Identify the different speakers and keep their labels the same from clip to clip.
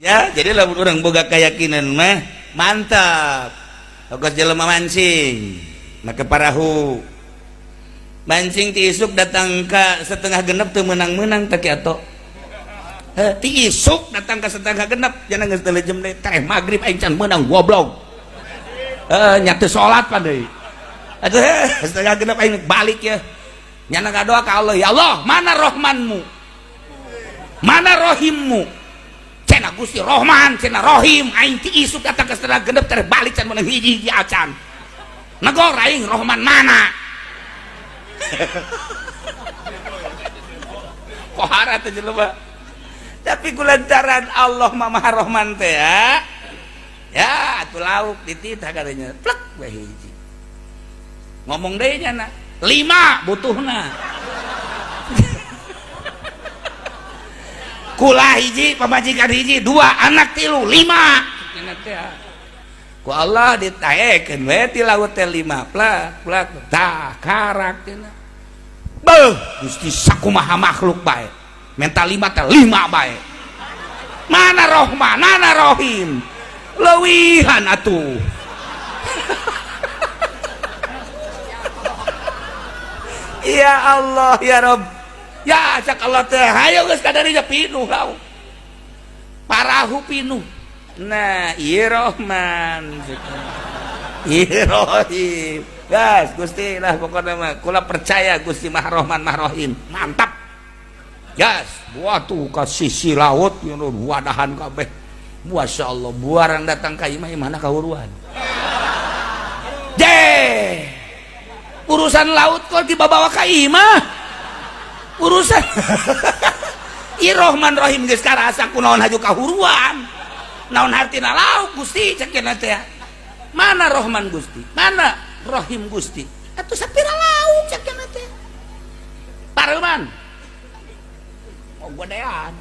Speaker 1: Ya, jadi lamun urang boga keyakinan mah mantap. Pokos jelema mancing, make parahu. Mancing ti isuk datang ka setengah genep teu meunang-meunang teh kiato. Ti isuk datang ka setengah genep jangan geus 3 jam deui teh magrib aing can meunang goblok. Nya teu salat pan deui. Atuh setengah genep aing balik ya. Nya ngadoa ka Allah, ya Allah, mana Rahmanmu? Mana Rahimmu? Cena Gusti Rahman, cena Rahim, aing ti isuk datang ke setengah genep teh balik can meunang hiji-hiji acan. Negor aing Rahman mana? Pohara teh jelema. Tapi kulantaran Allah Maha Rahman teh ya atuh lauk dititah katanya plek we hiji. Ngomong deui nya na 5 butuhna. Kula hiji pamajikan hiji 2 anak 3 5 cenah teh. Ku Allah ditaekeun we ti laut teh 5 plak plak tah karak cenah. Beuh Gusti sakumaha makhluk bae. Mental 5 teh 5 bae. Mana Rahman, mana Rahim? Leuwihan atuh. Ya Allah ya Rabb. Ya cak Allah teh hayo geus kadarinya pinuh lauk. Parahu pinuh. Nah, ieu Rahman. Ieu Rahim. Gas Gusti lah pokona mah kula percaya Gusti Maha Rahman Maha Rahim. Mantap. Gas, buat tuh ka sisi laut wadahan kabeh. Masya Allah, buarang datang ka imah mana kahuruan. Urusan laut kok dibawa ka imah. Urusan Ieu Rahman Rahim geus karasa kunaon haju kahuruan. Naon hartina lauk Gusti cek cenah teh. Mana Rahman Gusti? Mana Rahim Gusti? Atuh sapira lauk cek cenah teh. Pareuman. Oh godean.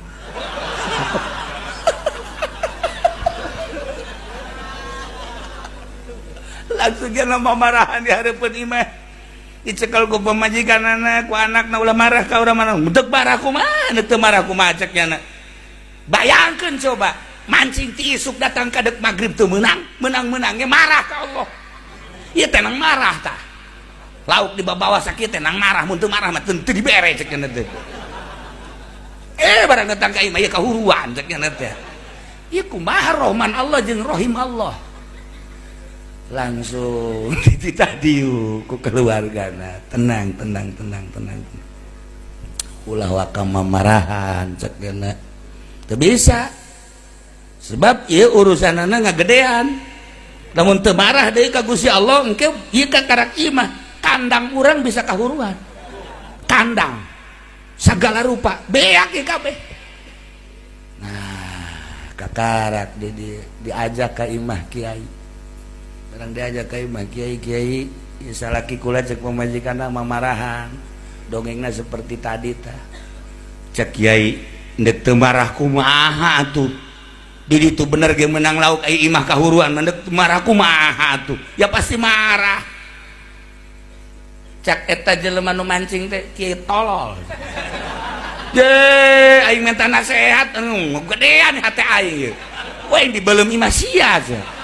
Speaker 1: Langsung jangan mamarahan di hareupeun imah. Dicekal ku pamajikanana ku anakna ulah marah ka urang mana mutek marah kumaha teu marah kumaha cek nya. Bayangkeun coba mancing ti isuk datang ka deuk magrib teu menang-menangnya marah ka Allah. Ieu teh nang marah tah. Lauk dibawa sakit teh nang marah mun teu marah mah teu dibere cek nya teh. Barang datang ka imah ieu kahuruan cek nya teh. Ieu kumaha Rahman Allah jeung Rahim Allah. Langsung dititah diu ku keluargana tenang ulah wakam mamarahan cek geuna teu bisa sebab ieu urusanana ngagedean lamun teu marah deui ka Gusti Allah engke ieu ka karak imah kandang urang bisa kahuruan kandang sagala rupa beak ieu kabeh. Nah kakarak diajak ka imah kiai barang diajak ka imah kiai salaki kula cek pamajikanna mamarahan dongengna seperti tadi tah cek kiai ndek teu marah kumaha atuh di ditu bener ge menang lauk ai imah kahuruan ndek marah kumaha atuh ya pasti marah cak eta jelema nu mancing teh kiai tolol aing minta nasehat gedean hate aing we dibeuleum imah sia cenah.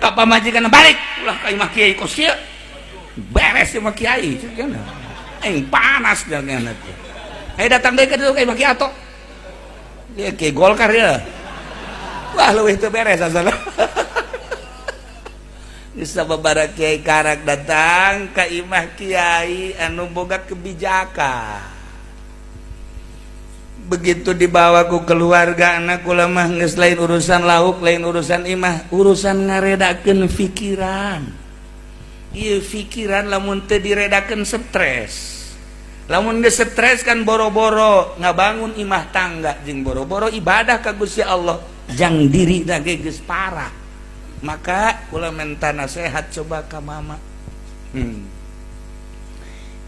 Speaker 1: Kapa majikan balik ulah ka imah kiai kos kieu beres imah kiai cenah aing panas dangan teh ai datang deui ka imah kiai ato ieu kiai Golkar ya wah leuwih teu beres asana. Geus sababaraha kiai karak datang ka imah kiai anu boga kebijakan begitu dibawa ku keluarga anak kula mah geus lain urusan lauk lain urusan imah urusan ngaredakeun pikiran. Ieu pikiran lamun teu diredakeun stres lamun geus stres kan boro-boro ngabangun imah tangga jeung boro-boro ibadah ka Gusti Allah jang diri ge geus parah. Maka kula minta nasihat coba ka mama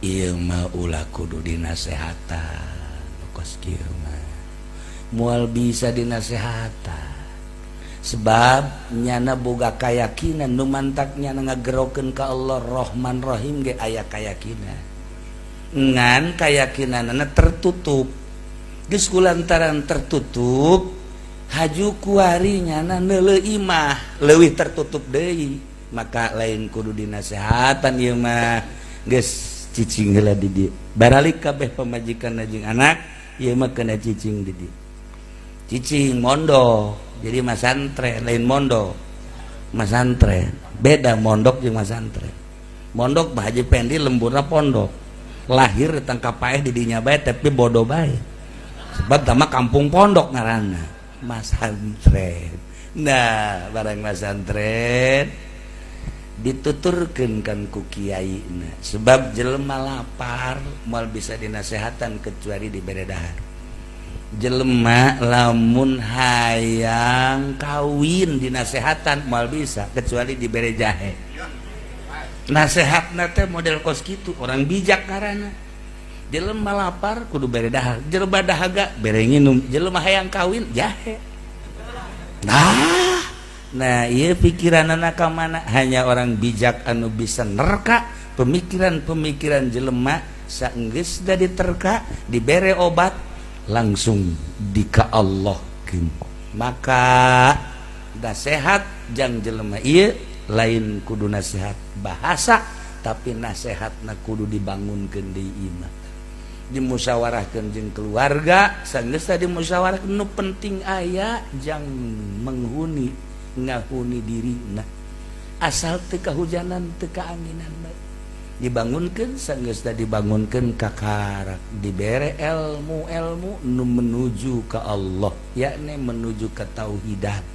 Speaker 1: ieu mah ulah kudu dinasehatan kos kieu mah moal bisa dinasehatan sebab nyana boga kayakinan nu mantak nyana ngagerokeun ka Allah Rahman Rahim ge aya kayakinan ngan kayakinanna tertutup geus kulantaran tertutup haju kuarinya neuleuh imah leuwih tertutup deui, maka lain kudu dinasehatan ieu mah geus cicing heula di dieu. Baralik kabeh pamajikan jeung anak ieu mah kena cicing di dieu. Cicing mondok jadi masantren lain mondok masantren beda mondok jeung masantren. Mondok mah Haji Pendi lemburna pondok lahir datang kapaeh di dinya bae tapi bodoh bae sebab tama kampung pondok ngaranna masantren. Nah barang masantren dituturkeun kan ku kiaina sebab jelema lapar moal bisa dinasehatan kecuali dibere dahar. Jelema lamun hayang kawin dinasehatan moal bisa kecuali dibere jahe. Nasehatna teh model kos kitu orang bijak karana. Jelema lapar kudu bere dahar, jelema dahaga bere nginum, jelema hayang kawin jahe. Nah ieu pikiranna ka mana? Hanya orang bijak anu bisa nerka pemikiran-pemikiran jelema saenggeusna diterka dibere obat langsung dika Allahkeun. Maka nasehat jang jelema ieu lain kudu nasihat bahasa tapi nasehatna kudu dibangunkeun deui imah. Dimusyawarahkeun jeung keluarga saenggeusna dimusyawarahkeun nu penting aya jang menghuni ngahuni dirina asal teu kahujanan teu kaanginan bae. Dibangunkeun saenggeusna dibangunkeun kakarak dibere ilmu nu menuju ka Allah yakni menuju ka tauhidan.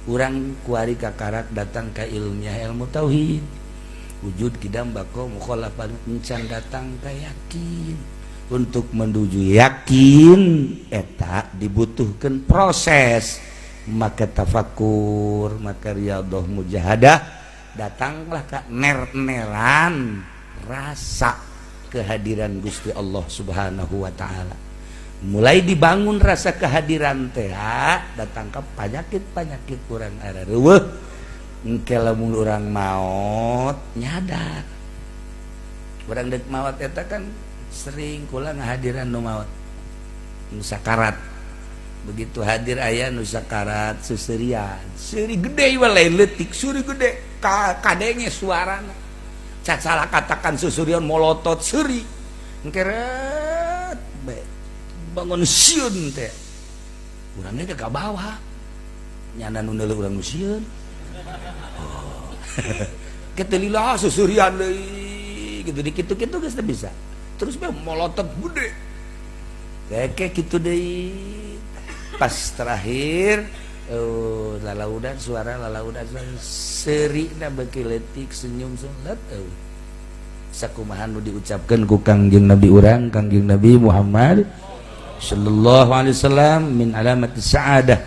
Speaker 1: Urang kuari kakarak datang ka ilmiah ilmu tauhid wujud kidam bako mukhalafan encan datang ka yakin. Untuk menuju yakin eta dibutuhkeun proses, maka tafakur maka riyadhah mujahadah datanglah ka ner-neran rasa kehadiran Gusti Allah Subhanahu wa taala. Mulai dibangun rasa kehadiran teh datang ke penyakit-penyakit urang arareueuh engke lamun urang maot nyadar. Urang deuk maot eta kan sering kula ngahadiran nu maot nu sakarat. Begitu hadir aya nu sakarat seuseurian seuri gede we lain leutik seuri gede kadenge suarana cacala katakan susurian molotot seuri engke ret bae bangun sieun teh urang teh ka bawah nyana nu neuleuh urang nu sieun kitu lila susurian deui gitu dikitu-kitu geus teu bisa terus bae molotot gede kayak kitu deui pas terakhir lalaudan suara lalaudan seurina beuki leutik senyum sulet sakumaha nu diucapkeun ku Kangjeng Nabi urang Kangjeng Nabi Muhammad sallallahu alaihi wasallam min alamati sa'adah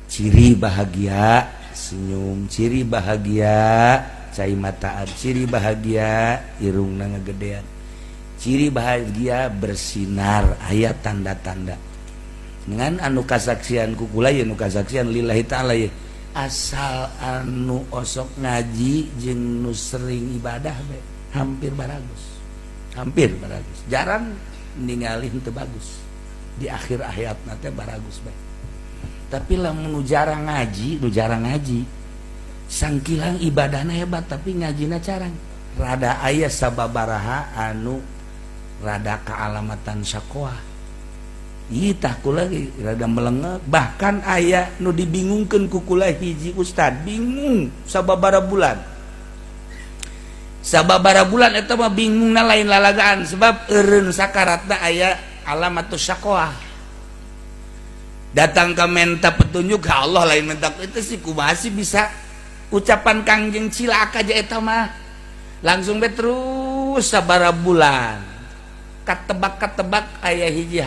Speaker 1: ciri bahagia senyum, ciri bahagia cai mataan, ciri bahagia irungna ngagedean, ciri bahagia bersinar aya tanda-tanda dengan anu kasaksian kukula ya anu kasaksian lillahi ta'ala ya asal anu osok ngaji jeung nu sering ibadah be hampir baragus jarang ningali henteu bagus di akhir hayatna teh baragus bae. Tapi lamun nu jarang ngaji sangkilang ibadahna hebat tapi ngajina carang rada aya sababaraha anu rada kaalamatan syaqwa itah kula rada melengek bahkan aya nu dibingungkeun ku kula hiji ustad bingung sababaraha bulan eta mah bingungna lain lalagaan sebab eureun sakaratna aya alamatus syaqwa datang ke minta petunjuk ka Allah lain minta itu sih kumaha sih bisa ucapan Kangjeng cilaka aja eta mah langsung be terus sabaraha bulan katebak aya hiji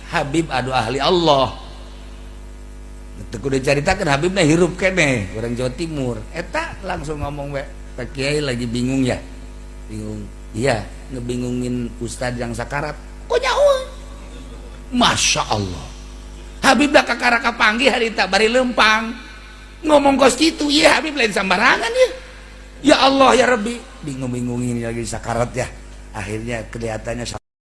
Speaker 1: Habib adu ahli Allah teu kudu dicaritakeun Habibna hirup keneh urang Jawa Timur eta langsung ngomong we Pak Kiai lagi bingung ya iya ngebingungin ustad yang sakarat kok nyaho Masya Allah Habib dah kakara kapanggih harita bari lempang ngomong kos gitu iya Habib lain sambarangan ya Allah ya Rabbi bingung-bingungin lagi sakarat ya akhirnya kelihatannya